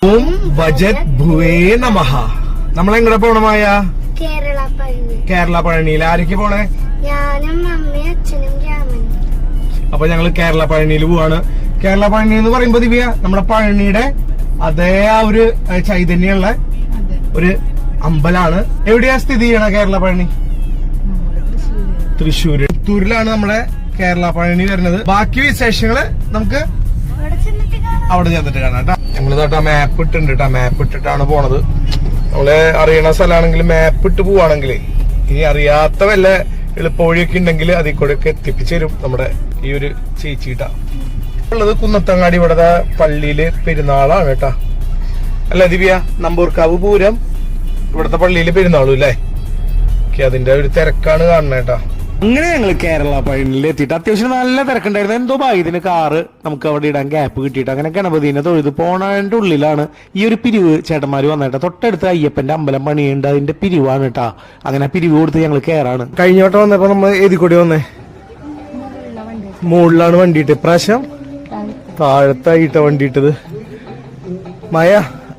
ഓം വജത് ഭുവേ നമഃ. നമ്മളെങ്ങടെ പോണമായ കേരള പഴനിയിൽ ആരൊക്കെ പോണേ? ഞാനും അമ്മയും അച്ഛനും രാമനും. അപ്പൊ ഞങ്ങള് കേരള പഴനിയിൽ പോവാണ്. കേരള പഴനി എന്ന് പറയുമ്പോ ദിവ്യ നമ്മുടെ പഴനിയുടെ അതേ ആ ഒരു ചൈതന്യമുള്ള ഒരു അമ്പലാണ്. എവിടെയാ സ്ഥിതി ചെയ്യണ കേരള പഴനി? തൃശ്ശൂര്. പുത്തൂരിലാണ് നമ്മുടെ കേരള പഴനി വരുന്നത്. ബാക്കി വിശേഷങ്ങള് നമുക്ക് അവിടെ ചെന്നിട്ട് കാണാം കേട്ടോ. ഞങ്ങള് തൊട്ടാ മാപ്പ് ഇട്ടുണ്ട് കേട്ടാ. മാപ്പ് ഇട്ടിട്ടാണ് പോണത്. നമ്മള് അറിയണ സ്ഥലമാണെങ്കിൽ മാപ്പ് ഇട്ട് പോവാണെങ്കിൽ ഇനി അറിയാത്ത വല്ല എളുപ്പവഴിയൊക്കെ ഉണ്ടെങ്കിൽ അതിൽ കൂടെ ഒക്കെ എത്തിപ്പിച്ചു തരും നമ്മുടെ ഈ ഒരു ചേച്ചിട്ടാ ഉള്ളത്. കുന്നത്തങ്ങാടി ഇവിടത്തെ പള്ളിയില് പെരുന്നാളാണ് കേട്ടാ. അല്ല ദിവ്യ, നമ്പൂർക്കാവ് പൂരം ഇവിടത്തെ പള്ളിയില് പെരുന്നാളും അല്ലേ? അതിന്റെ ഒരു തിരക്കാണ് കാണുന്നത് കേട്ടാ. അങ്ങനെ ഞങ്ങൾ കേരള പഴനിയിൽ എത്തിയിട്ട് അത്യാവശ്യം നല്ല തിരക്കുണ്ടായിരുന്നു. എന്തോ ഭാഗ്യത്തിന് കാറ് നമുക്ക് അവിടെ ഇടാൻ ഗ്യാപ്പ് കിട്ടിയിട്ട് അങ്ങനെ ഗണപതിനെ തൊഴുത് പോണതിന്റെ ഉള്ളിലാണ് ഈ ഒരു പിരിവ് ചേട്ടന്മാര് വന്നിട്ട്. തൊട്ടടുത്ത് അയ്യപ്പന്റെ അമ്പലം പണിയുണ്ട്, അതിന്റെ പിരിവാണ് കേട്ടാ. അങ്ങനെ പിരിവ് കൊടുത്ത് ഞങ്ങൾ കയറാണ്. കഴിഞ്ഞ വട്ടം വന്നപ്പോ നമ്മൾ ഏതിക്കൂടി വന്നേ? മുകളിലാണ് വണ്ടിയിട്ട്. ഇപ്രാവശ്യം താഴത്തായിട്ട വണ്ടിയിട്ടത്. മഴ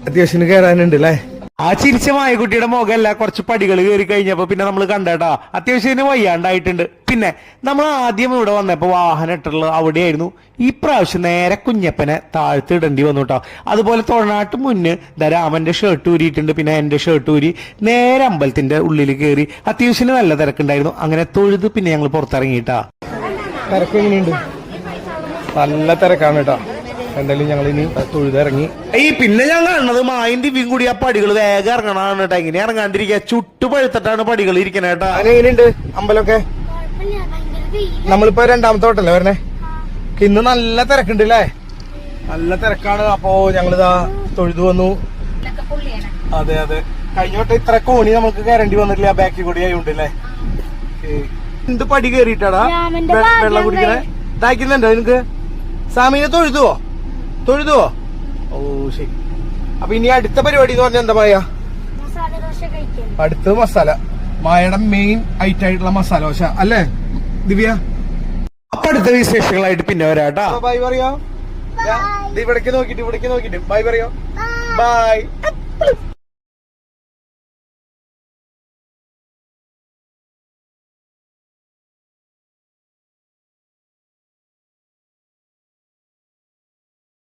അത്യാവശ്യം കയറാനുണ്ട് അല്ലേ? ആ ചിരിച്ച മായക്കുട്ടിയുടെ മുഖമല്ല, കുറച്ച് പടികൾ കയറി കഴിഞ്ഞപ്പോ പിന്നെ നമ്മൾ കണ്ടേട്ടാ അത്യാവശ്യം വയ്യാണ്ടായിട്ടുണ്ട്. പിന്നെ നമ്മൾ ആദ്യം ഇവിടെ വന്നപ്പോ വാഹനം ഇട്ടുള്ളത് അവിടെയായിരുന്നു. ഈ പ്രാവശ്യം നേരെ കുഞ്ഞപ്പനെ താഴ്ത്തി ഇടേണ്ടി വന്നു കേട്ടോ. അതുപോലെ തൊഴനാട്ട് മുന്ന് രാമന്റെ ഷർട്ട് ഊരിയിട്ടുണ്ട്, പിന്നെ എന്റെ ഷർട്ട് ഊരി നേരെ അമ്പലത്തിന്റെ ഉള്ളിൽ കയറി. അത്യാവശ്യം നല്ല തിരക്കുണ്ടായിരുന്നു. അങ്ങനെ തൊഴുത് പിന്നെ ഞങ്ങൾ പുറത്തിറങ്ങിയിട്ടാ. തിരക്ക് എങ്ങനെയുണ്ട്? നല്ല തിരക്കാണ് കേട്ടോ. എന്തായാലും ഞങ്ങൾ ഇനി തൊഴുതിറങ്ങി. പിന്നെ ഞാൻ കാണുന്നത് മായും ദിവ്യം കൂടി ആ പടികൾ വേഗം ഇറങ്ങണതാണ് കേട്ടോ. ഇങ്ങനെ ഇറങ്ങാണ്ടിരിക്കുക, ചുട്ടുപഴുത്തിട്ടാണ് പടികൾ ഇരിക്കണ കേട്ടോ. എങ്ങനെയുണ്ട് അമ്പലമൊക്കെ? നമ്മളിപ്പോ രണ്ടാമത്തെ വട്ടല്ലേ വരണേ. ഇന്ന് നല്ല തിരക്കുണ്ട് അല്ലേ? നല്ല തിരക്കാണ്. അപ്പോ ഞങ്ങളിതാ തൊഴുതു വന്നു. അതെ അതെ, കഴിഞ്ഞ വട്ടം ഇത്ര കോണി നമുക്ക് കയറേണ്ടി വന്നിട്ടില്ല, ബാക്കി കൂടി ആയോണ്ട് അല്ലേ? എന്ത് പടി കയറിയിട്ടാടാ വെള്ളം കുടിക്കണേ? ഇതാക്കുന്നുണ്ടോ നിനക്ക്? സാമീനെ തൊഴുതുവോ? ഓ ശരി. അപ്പൊ ഇനി അടുത്ത പരിപാടി എന്ന് പറഞ്ഞാൽ എന്താ പറയാ? അടുത്തത് മസാല. മായയുടെ മെയിൻ ഐറ്റം ആയിട്ടുള്ള മസാല ദോശ അല്ലേ ദിവ്യ? അപ്പൊ അടുത്ത വിശേഷങ്ങളായിട്ട് പിന്നെ വരാട്ടാ. ബൈ പറയാ. ഇവിടേക്ക് നോക്കിട്ട് ബൈ പറയോ? ബൈ.